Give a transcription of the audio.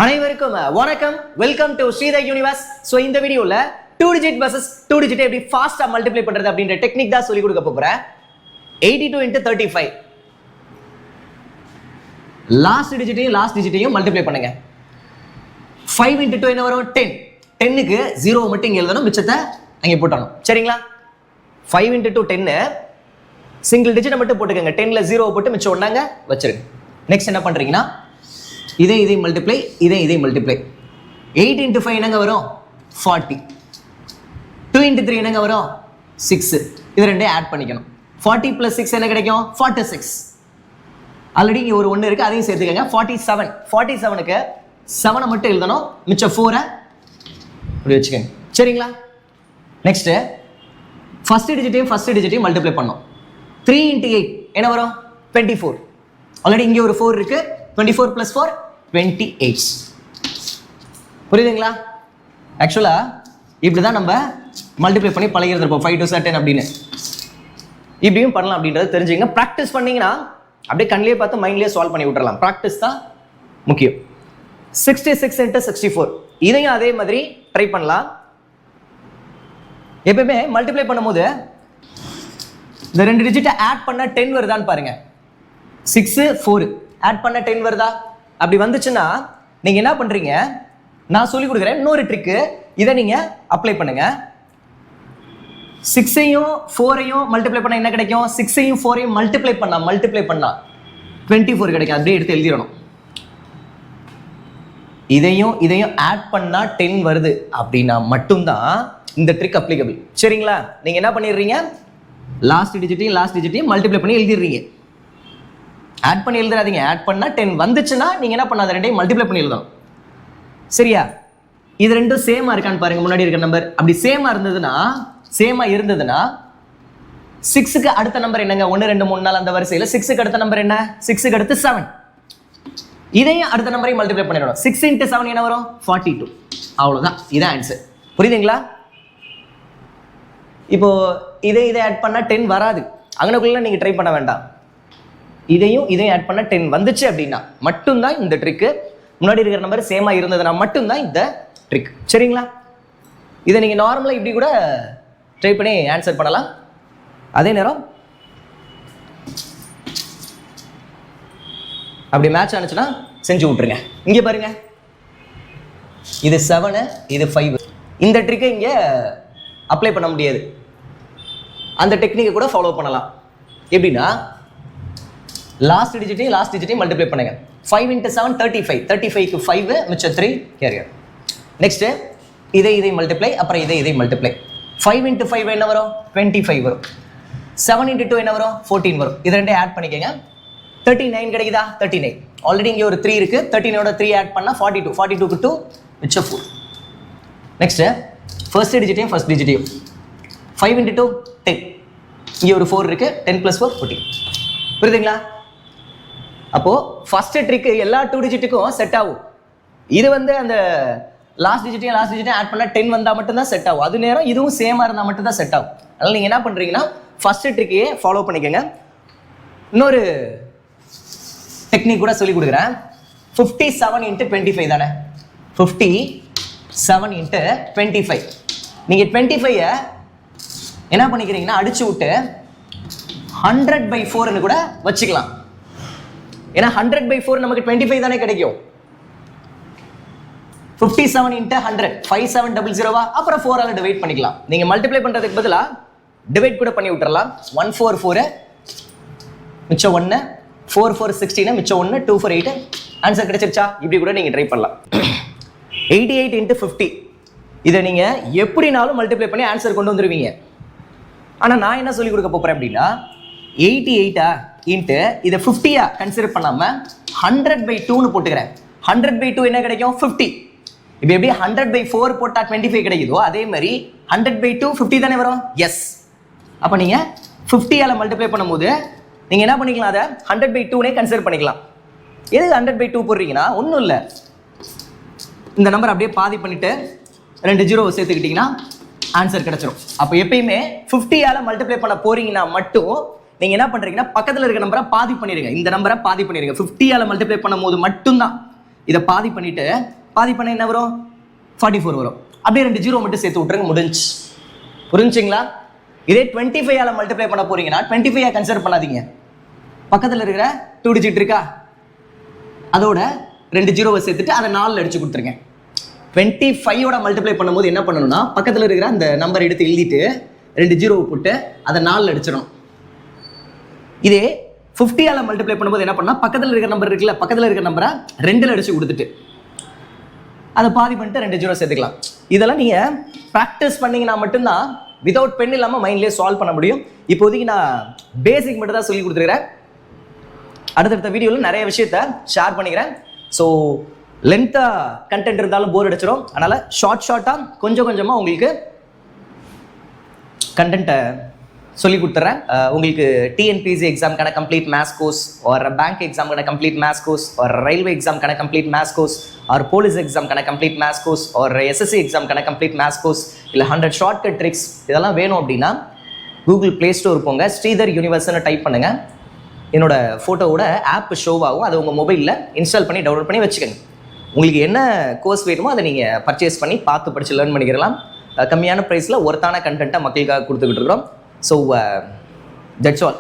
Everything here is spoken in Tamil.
அனைவருக்கும் வணக்கம். Welcome to Sridhar universe. So இந்த வீடியோவில் 2 digit versus 2 digit எப்படி ஃபாஸ்ட்டாக மல்டிப்ளை பண்ணுறது அப்படின்ற டெக்னிக் தான் சொல்லிக் கொடுக்க போகிறேன். 82 into 35 லாஸ்ட் டிஜிட்டையும் மல்டிப்ளை பண்ணுங்க. 5 into 2 என்ன வரும்? 10. 10க்கு 0 மட்டும் இங்கே எழுதணும், மிச்சத்தை அங்கே போட்டணும். சரிங்களா? 5 into 2 10 சிங்கிள் டிஜிட்டை மட்டும் போட்டுக்கோங்க. 10ல் 0 போட்டு மிச்சம் ஒன்றாங்க வச்சிருங்க. நெக்ஸ்ட் என்ன பண்ணுறீங்கன்னா இதை மல்டிப்ளை, இதை மல்டிப்ளை. 8 into 5 என்னங்க வரும்? 40. 2 into 3 என்னங்க வரும்? 6. இது ரெண்டையும் ஆட் பண்ணிக்கணும். 40 plus 6 என்ன கிடைக்கும்? 46. ஆல்ரெடி இங்கே ஒரு 1 இருக்குது, அதையும் சேர்த்துக்கங்க. 47. 47க்கு 7 மட்டும் எழுதணும், மிச்சம் 4 இப்படி வச்சுக்கோங்க. சரிங்களா? நெக்ஸ்ட்டு ஃபர்ஸ்ட் டிஜிட்டையும் மல்டிப்ளை பண்ணோம். 3 into 8 என்ன வரும்? 24. ஆல்ரெடி இங்கே ஒரு 4 இருக்குது. 24 plus 4 28. புரியுதுங்களா? ஆக்சுவலா இப்படிதான் நம்ம மல்டிப்ளை பண்ணி பழகிறது இருப்போம். 5 to 10 அப்படின்னு இப்படியும் பண்ணலாம் அப்படின்றது தெரிஞ்சுங்க. ப்ராக்டிஸ் பண்ணீங்கன்னா அப்படியே கண்ணிலே பார்த்து மைண்ட்லேயே சால்வ் பண்ணி விட்டுறலாம். ப்ராக்டிஸ் தான் முக்கியம். 66 into 64 இதையும் அதே மாதிரி ட்ரை பண்ணலாம். எப்பவுமே மல்டிப்ளை பண்ணும்போது இந்த 2 டிஜிட்டை ஆட் பண்ண 10 வருதான்னு பாருங்க. 6 4 ஆட் பண்ண 10 வருதா? அப்படி வந்துச்சுன்னா நீங்க என்ன பண்றீங்க, நான் சொல்லி கொடுக்குறேன் இன்னொரு ட்ரிக்கு. இதை நீங்க அப்ளை பண்ணுங்க. 6ஐயும் 4ஐயும் மல்டிப்ளை பண்ணா என்ன கிடைக்கும்? 6ஐயும் 4ஐயும் மல்டிப்ளை பண்ணா 24 கிடைக்கும். அப்படியே எடுத்து எழுதிடணும். இதையும் ஆட் பண்ணா 10 வருது அப்படின்னா மட்டும்தான் இந்த ட்ரிக் அப்ளிகபிள். சரிங்களா? நீங்க என்ன பண்ணிடுறீங்க, லாஸ்ட் டிஜிட்டையும் மல்டிப்ளை பண்ணி எழுதிடுறீங்க. ஆட் பண்ணி எழுதுறாதீங்க. ஆட் பண்ணா 10 வந்துச்சுன்னா நீங்க என்ன பண்ணாத, ரெண்டையும் மல்டிப்ளை பண்ணி எழுதணும். சரியா? இது ரெண்டும் சேமா இருக்கான்னு பாருங்க. முன்னாடி இருக்க நம்பர் அப்படி சேமா இருந்ததுன்னா 6க்கு அடுத்த நம்பர் என்னங்க? 1 2 3 4 அந்த வரிசையில் 6க்கு அடுத்த நம்பர் என்ன? 6க்கு அடுத்து 7. இதையும் அடுத்த நம்பரையும் மல்டிப்ளை பண்ணிடணும். 6 into 7 என்ன வரும்? 42. அவ்வளவுதான். இதான் ஆன்சர். புரியுதுங்களா? இப்போ இதை ஆட் பண்ணா 10 வராது. அங்கனக்குள்ள நீங்க ட்ரை பண்ண வேண்டாம். இதையும் ஆட் பண்ண 10 வந்துச்சு அப்படின்னா மட்டும்தான் இந்த ட்ரிக்கு. முன்னாடி இருக்கிற நம்பர் சேமா இருந்ததுன்னா மட்டும்தான் இந்த ட்ரிக். சரிங்களா? இதை நீங்க நார்மலா இப்படி கூட ட்ரை பண்ணி ஆன்சர் பண்ணலாம். அதே நேரம் அப்படி மேட்ச் ஆனிச்சுன்னா செஞ்சு விட்டுருங்க. இங்க பாருங்க, இது 7 இது 5. இந்த ட்ரிக்கை இங்க அப்ளை பண்ண முடியாது. அந்த டெக்னிக்கை கூட ஃபாலோ பண்ணலாம். எப்படின்னா லாஸ்ட் டிஜிட்டையும் மல்டிப்ளை பண்ணுங்க. 5 into 7 35. 35க்கு 5 மிச்சம் 3 கேரியர். நெக்ஸ்ட் இதை மல்டிப்ளை, அப்புறம் இதை மல்டிப்ளை. 5 into 5 என்ன வரும்? 25 வரும். 7 into 2 என்ன வரும்? 14 வரும். இது ரெண்டையும் ஆட் பண்ணிக்கங்க. 39 கிடைக்குதா? 39. ஆல்ரெடி இங்கே ஒரு 3 இருக்கு. 13ஓட 3 ஆட் பண்ணா 42. 42க்கு 2 மிச்சம் 4. நெக்ஸ்ட் ஃபர்ஸ்ட் டிஜிட்டையும் 5 into 2 10. இங்கே ஒரு 4 இருக்கு. 10 plus 4 14. புரியுதுங்களா? அப்போ ஃபர்ஸ்ட் ட்ரிக் எல்லா 2 டிஜிட்டுக்கும் செட் ஆகும். இது அந்த லாஸ்ட் டிஜிட்டையும் ஆட் பண்ணா 10 வந்தா மட்டும் தான் செட் ஆகும். அது நேரம் இதுவும் சேமா இருந்தா மட்டும் தான் செட் ஆகும். அதனால நீங்க என்ன பண்றீங்கன்னா ஃபர்ஸ்ட் ட்ரிக்கையே ஃபாலோ பண்ணிக்கங்க. இன்னொரு டெக்னிக் கூட சொல்லி கொடுக்குறேன். 57 into 25 தானே? 57 into 25. நீங்க 25 என்ன பண்ணிக்கிறீங்கன்னா அடிச்சு விட்டு 100/4 கூட வச்சுக்கலாம். ஏன்னா 100/4 நமக்கு 25 தானே கிடைக்கும். 57 into 100 5700. அப்புறம் 4 ஆல டிவைட் பண்ணிக்கலாம். நீங்க மல்டிப்ளை பண்றதுக்கு பதிலா டிவைட் கூட பண்ணி விட்டுறலாம். 144 மிச்சம் 1, 4 4 16 மிச்சம் 1, 2 4 8. ஆன்சர் கிடைச்சிருச்சா? இப்படி கூட நீங்க ட்ரை பண்ணலாம். 88 into 50 இதை நீங்க எப்படினாலும் மல்டிப்ளை பண்ணி ஆன்சர் கொண்டு வந்துருவீங்க. ஆனா நான் என்ன சொல்லி கொடுக்க போறேன் அப்படின்னா 88 இன்ட்டு இதை 50 கன்சிடர் பண்ணாம 100/2ன்னு போட்டுக்கிறேன். 100/2 என்ன கிடைக்கும்? 50. இப்போ எப்படி 100/4 போட்டா 25 கிடைக்குதோ அதே மாதிரி 100/2 50 தானே வரும்? எஸ். அப்போ நீங்க 50ஆல மல்டிப்ளை பண்ணும்போது நீங்க என்ன பண்ணிக்கலாம், அதை 100/2னே கன்சிடர் பண்ணிக்கலாம். எதுக்கு 100/2 போடுறீங்கன்னா ஒன்றும் இல்லை, இந்த நம்பர் அப்படியே பாதி பண்ணிட்டு 2 ஜீரோ சேர்த்துக்கிட்டீங்கன்னா ஆன்சர் கிடைச்சிடும். அப்போ எப்பயுமே 50ஆல மல்டிப்ளை பண்ண போறீங்கன்னா மட்டும் நீங்க என்ன பண்றீங்கன்னா பக்கத்துல இருக்க நம்பரை பாதி பண்ணிருங்க. இந்த நம்பரை பாதி பண்ணிருங்க. 50ஆல மல்டிப்ளை பண்ணும்போது மட்டும்தான் இதை பாதி பண்ணிட்டு பாதி பண்ண என்ன வரும் 44 வரும். அப்படியே 2 ஜீரோ மட்டும் சேர்த்து விட்டுருங்க, முடிஞ்சு. புரிஞ்சுங்களா? இதே 25 மல்டிப்ளை பண்ண போறீங்கன்னா 25 கன்சிடர் பண்ணாதீங்க. பக்கத்தில் இருக்கிற 2 டிஜிட் இருக்கா, அதோட 2 ஜீரோவை சேர்த்துட்டு அதை 4 அடிச்சு கொடுத்துருங்க. 25 மல்டிப்ளை பண்ணும்போது என்ன பண்ணணும்னா பக்கத்தில் இருக்கிற அந்த நம்பர் எடுத்து எழுதிட்டு 2 ஜீரோவை போட்டு அதை 4 அடிச்சிடணும். இதே 50 மல்டிப்ளை பண்ணும்போது என்ன பண்ணா பக்கத்தில் இருக்கிற நம்பர் இருக்குல்ல, பக்கத்தில் இருக்கிற நம்பரை 2 அடிச்சு கொடுத்துட்டு அதை பாதி பண்ணிட்டு 2 ஜீரோ சேர்த்துக்கலாம். இதெல்லாம் நீங்க ப்ராக்டிஸ் பண்ணீங்கன்னா மட்டும்தான் விதவுட் பென் இல்லாமல் மைண்ட்லேயே சால்வ் பண்ண முடியும். இப்போதைக்கு நான் பேசிக் மட்டும் தான் சொல்லி கொடுத்துருக்கிறேன். அடுத்தடுத்த வீடியோவில் நிறைய விஷயத்த ஷேர் பண்ணிக்கிறேன். ஸோ லென்த்தாக கண்டென்ட் இருந்தாலும் போர் அடிச்சிடும். அதனால் ஷார்ட்டாக கொஞ்சம் கொஞ்சமாக உங்களுக்கு கண்டென்ட்டை சொல்லி கொடுத்துட்றேன். உங்களுக்கு டிஎன்பிஎஸ்சி எக்ஸாம்க்கான கம்ப்ளீட் மேத்ஸ் கோர்ஸ், ஒரு பேங்க் எக்ஸாம்க்கான கம்ப்ளீட் மேத்ஸ் கோர்ஸ், ஒரு ரயில்வே எக்ஸாம்க்கான கம்ப்ளீட் மேத்ஸ் கோர்ஸ், ஒரு போலீஸ் எக்ஸாம்க்கான கம்ப்ளீட் மேத்ஸ் கோர்ஸ், ஒரு எஸ்எஸ்சி எக்ஸாம்க்கான கம்ப்ளீட் மேத்ஸ் கோர்ஸ், இல்லை 100 ஷார்ட்கட் ட்ரிக்ஸ் இதெல்லாம் வேணும் அப்படின்னா கூகுள் ப்ளே ஸ்டோர் போங்க, ஸ்ரீதர் யூனிவர்ஸ்னு டைப் பண்ணுங்கள். என்னோட ஃபோட்டோவோட ஆப் ஷோவ் ஆகும். அதை உங்கள் மொபைலில் இன்ஸ்டால் பண்ணி டவுன்லோட் பண்ணி வச்சுக்கோங்க. உங்களுக்கு என்ன கோர்ஸ் வேணுமோ அதை நீங்கள் பர்ச்சேஸ் பண்ணி பார்த்து படித்து லேர்ன் பண்ணிக்கிறலாம். கம்மியான ப்ரைஸில் ஒர்த்தான கண்டென்ட்டை மக்களுக்காக கொடுத்துக்கிட்டு இருக்கிறோம். So that's all.